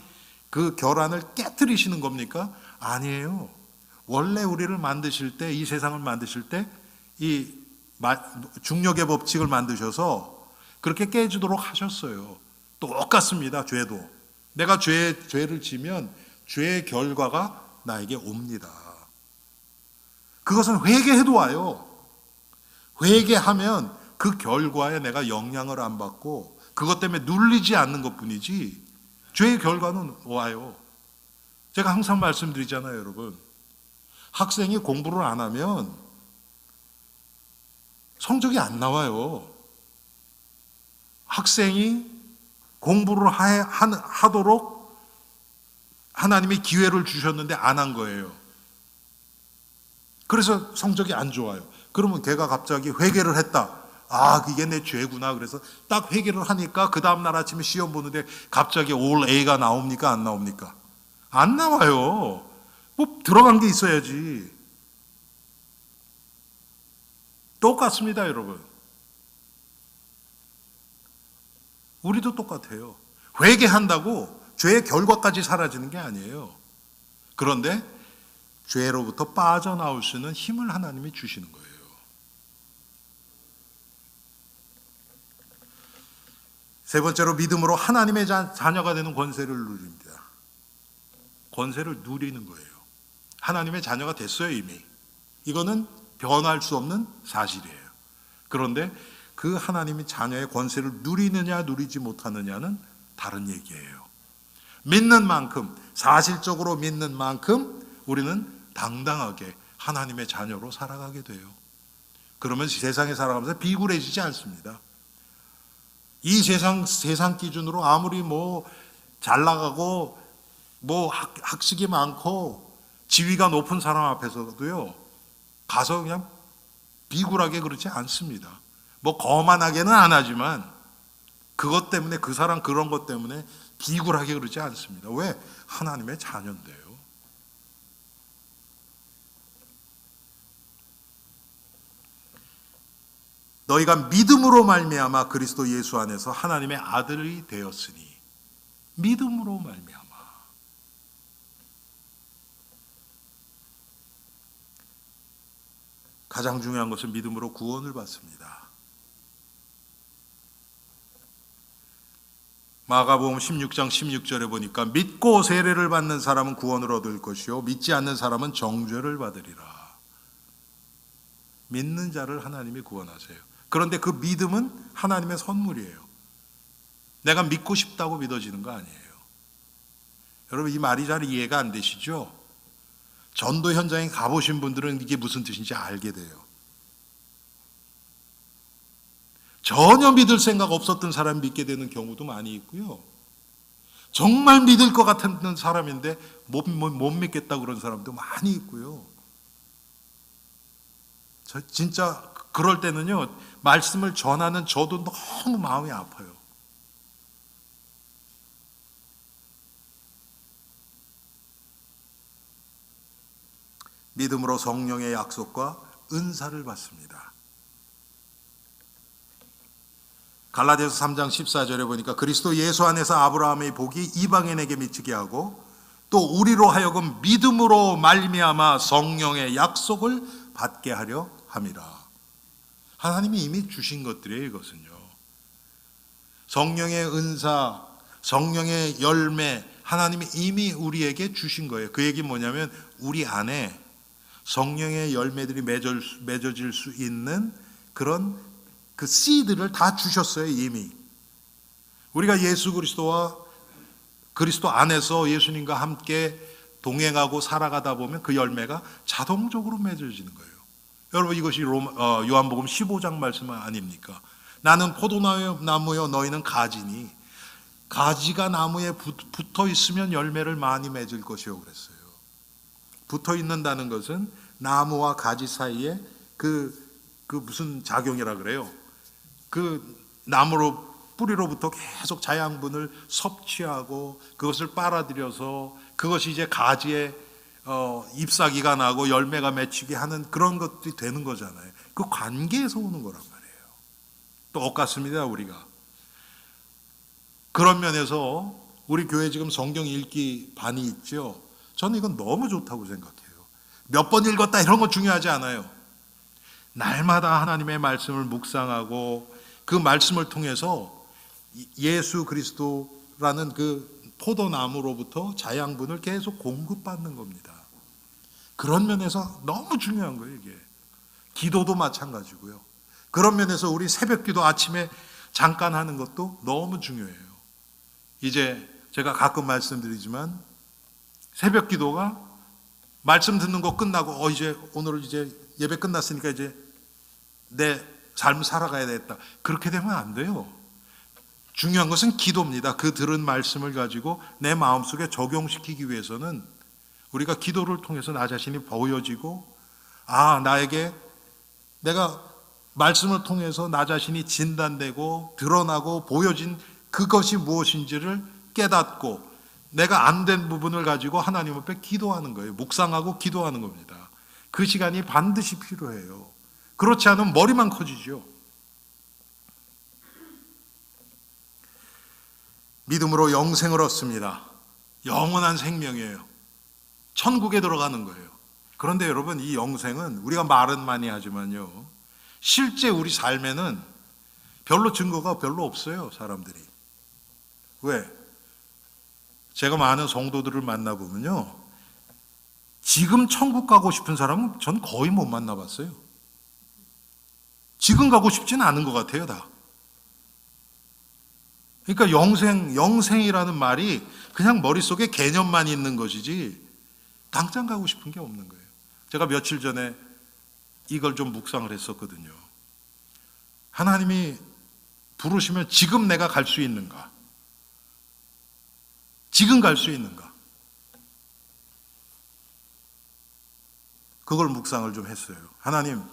그 계란을 깨뜨리시는 겁니까? 아니에요. 원래 우리를 만드실 때, 이 세상을 만드실 때 이 중력의 법칙을 만드셔서 그렇게 깨지도록 하셨어요. 똑같습니다. 죄도. 내가 죄를 지면 죄의 결과가 나에게 옵니다. 그것은 회개해도 와요. 회개하면 그 결과에 내가 영향을 안 받고 그것 때문에 눌리지 않는 것뿐이지 죄의 결과는 와요. 제가 항상 말씀드리잖아요, 여러분. 학생이 공부를 안 하면 성적이 안 나와요. 학생이 공부를 하도록 하나님이 기회를 주셨는데 안 한 거예요. 그래서 성적이 안 좋아요. 그러면 걔가 갑자기 회개를 했다. 아, 이게 내 죄구나. 그래서 딱 회개를 하니까 그 다음날 아침에 시험 보는데 갑자기 올 A가 나옵니까? 안 나옵니까? 안 나와요. 뭐 들어간 게 있어야지. 똑같습니다, 여러분. 우리도 똑같아요. 회개한다고 죄의 결과까지 사라지는 게 아니에요. 그런데 죄로부터 빠져나올 수 있는 힘을 하나님이 주시는 거예요. 세 번째로 믿음으로 하나님의 자녀가 되는 권세를 누립니다. 권세를 누리는 거예요. 하나님의 자녀가 됐어요, 이미. 이거는 변할 수 없는 사실이에요. 그런데 그 하나님의 자녀의 권세를 누리느냐 누리지 못하느냐는 다른 얘기예요. 믿는 만큼, 사실적으로 믿는 만큼 우리는 당당하게 하나님의 자녀로 살아가게 돼요. 그러면 세상에 살아가면서 비굴해지지 않습니다. 이 세상 기준으로 아무리 잘 나가고 학식이 많고 지위가 높은 사람 앞에서도요, 가서 그냥 비굴하게 그렇지 않습니다. 거만하게는 안 하지만 그것 때문에, 그 사람 그런 것 때문에 비굴하게 그러지 않습니다. 왜? 하나님의 자녀인데요. 너희가 믿음으로 말미암아 그리스도 예수 안에서 하나님의 아들이 되었으니. 믿음으로 말미암아. 가장 중요한 것은 믿음으로 구원을 받습니다. 마가복음 16장 16절에 보니까 믿고 세례를 받는 사람은 구원을 얻을 것이요 믿지 않는 사람은 정죄를 받으리라. 믿는 자를 하나님이 구원하세요. 그런데 그 믿음은 하나님의 선물이에요. 내가 믿고 싶다고 믿어지는 거 아니에요. 여러분, 이 말이 잘 이해가 안 되시죠? 전도 현장에 가보신 분들은 이게 무슨 뜻인지 알게 돼요. 전혀 믿을 생각 없었던 사람이 믿게 되는 경우도 많이 있고요. 정말 믿을 것 같은 사람인데 못 믿겠다고 그런 사람도 많이 있고요. 진짜 그럴 때는요, 말씀을 전하는 저도 너무 마음이 아파요. 믿음으로 성령의 약속과 은사를 받습니다. 갈라디아서 3장 14절에 보니까 그리스도 예수 안에서 아브라함의 복이 이방인에게 미치게 하고 또 우리로 하여금 믿음으로 말미암아 성령의 약속을 받게 하려 함이라. 하나님이 이미 주신 것들이에요. 이것은요, 성령의 은사, 성령의 열매, 하나님이 이미 우리에게 주신 거예요. 그 얘기는 뭐냐면 우리 안에 성령의 열매들이 맺어질 수 있는 그런 그 씨들을 다 주셨어요. 이미 우리가 예수 그리스도와 그리스도 안에서 예수님과 함께 동행하고 살아가다 보면 그 열매가 자동적으로 맺어지는 거예요. 여러분, 이것이 요한복음 15장 말씀 아닙니까? 나는 포도나무여 너희는 가지니 가지가 나무에 붙어 있으면 열매를 많이 맺을 것이요 그랬어요. 붙어 있는다는 것은 나무와 가지 사이에 그 무슨 작용이라 그래요? 그 나무로 뿌리로부터 계속 자양분을 섭취하고 그것을 빨아들여서 그것이 이제 가지에 잎사귀가 나고 열매가 맺히게 하는 그런 것들이 되는 거잖아요. 그 관계에서 오는 거란 말이에요. 똑같습니다. 우리가 그런 면에서 우리 교회 지금 성경 읽기 반이 있죠. 저는 이건 너무 좋다고 생각해요. 몇 번 읽었다 이런 건 중요하지 않아요. 날마다 하나님의 말씀을 묵상하고 그 말씀을 통해서 예수 그리스도라는 그 포도나무로부터 자양분을 계속 공급받는 겁니다. 그런 면에서 너무 중요한 거예요. 이게 기도도 마찬가지고요. 그런 면에서 우리 새벽기도 아침에 잠깐 하는 것도 너무 중요해요. 이제 제가 가끔 말씀드리지만 새벽기도가 말씀 듣는 거 끝나고 이제 오늘 이제 예배 끝났으니까 이제 내 삶 살아가야 되겠다, 그렇게 되면 안 돼요. 중요한 것은 기도입니다. 그 들은 말씀을 가지고 내 마음속에 적용시키기 위해서는 우리가 기도를 통해서 나 자신이 보여지고, 내가 말씀을 통해서 나 자신이 진단되고 드러나고 보여진 그것이 무엇인지를 깨닫고 내가 안 된 부분을 가지고 하나님 앞에 기도하는 거예요. 묵상하고 기도하는 겁니다. 그 시간이 반드시 필요해요. 그렇지 않으면 머리만 커지죠. 믿음으로 영생을 얻습니다. 영원한 생명이에요. 천국에 들어가는 거예요. 그런데 여러분, 이 영생은 우리가 말은 많이 하지만요, 실제 우리 삶에는 별로 증거가 별로 없어요. 사람들이. 왜? 제가 많은 성도들을 만나보면요, 지금 천국 가고 싶은 사람은 전 거의 못 만나봤어요. 지금 가고 싶지는 않은 것 같아요, 다. 그러니까 영생이라는 말이 그냥 머릿속에 개념만 있는 것이지 당장 가고 싶은 게 없는 거예요. 제가 며칠 전에 이걸 좀 묵상을 했었거든요. 하나님이 부르시면 지금 내가 갈 수 있는가? 지금 갈 수 있는가? 그걸 묵상을 좀 했어요. 하나님,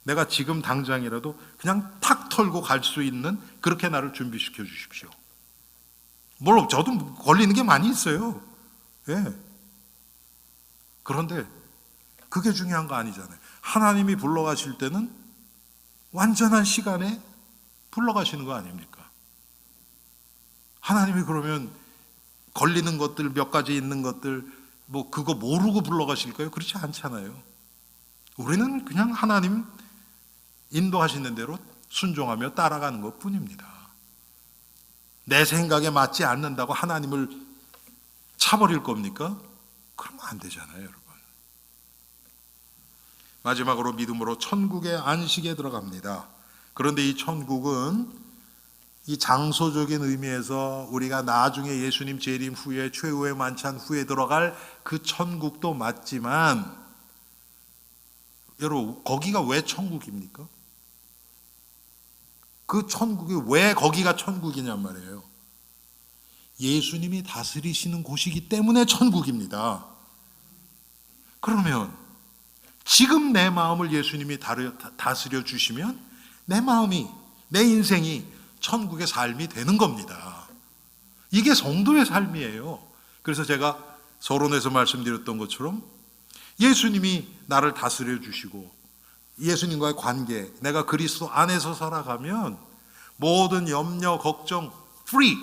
내가 지금 당장이라도 그냥 탁 털고 갈 수 있는 그렇게 나를 준비시켜 주십시오. 물론 저도 걸리는 게 많이 있어요. 예. 그런데 그게 중요한 거 아니잖아요. 하나님이 불러가실 때는 완전한 시간에 불러가시는 거 아닙니까? 하나님이 그러면 걸리는 것들, 몇 가지 있는 것들 그거 모르고 불러가실까요? 그렇지 않잖아요. 우리는 그냥 하나님 인도하시는 대로 순종하며 따라가는 것 뿐입니다. 내 생각에 맞지 않는다고 하나님을 차버릴 겁니까? 그러면 안 되잖아요, 여러분. 마지막으로 믿음으로 천국의 안식에 들어갑니다. 그런데 이 천국은 이 장소적인 의미에서 우리가 나중에 예수님 재림 후에 최후의 만찬 후에 들어갈 그 천국도 맞지만, 여러분 거기가 왜 천국입니까? 그 천국이 왜 거기가 천국이냔 말이에요. 예수님이 다스리시는 곳이기 때문에 천국입니다. 그러면 지금 내 마음을 예수님이 다스려 주시면 내 마음이, 내 인생이 천국의 삶이 되는 겁니다. 이게 성도의 삶이에요. 그래서 제가 서론에서 말씀드렸던 것처럼 예수님이 나를 다스려 주시고 예수님과의 관계, 내가 그리스도 안에서 살아가면 모든 염려, 걱정, free,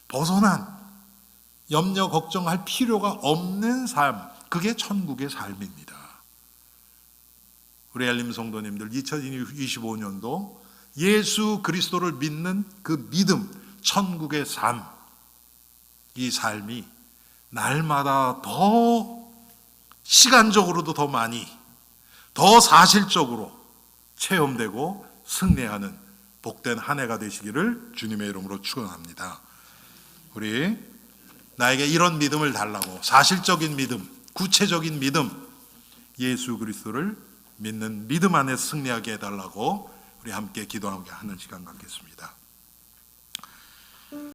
벗어난, 염려, 걱정할 필요가 없는 삶, 그게 천국의 삶입니다. 우리 엘림 성도님들, 2025년도 예수 그리스도를 믿는 그 믿음, 천국의 삶, 이 삶이 날마다 더 시간적으로도 더 많이, 더 사실적으로 체험되고 승리하는 복된 한 해가 되시기를 주님의 이름으로 축원합니다. 우리 나에게 이런 믿음을 달라고, 사실적인 믿음, 구체적인 믿음, 예수 그리스도를 믿는 믿음 안에 승리하게 해달라고 우리 함께 기도하게 하는 시간 갖겠습니다.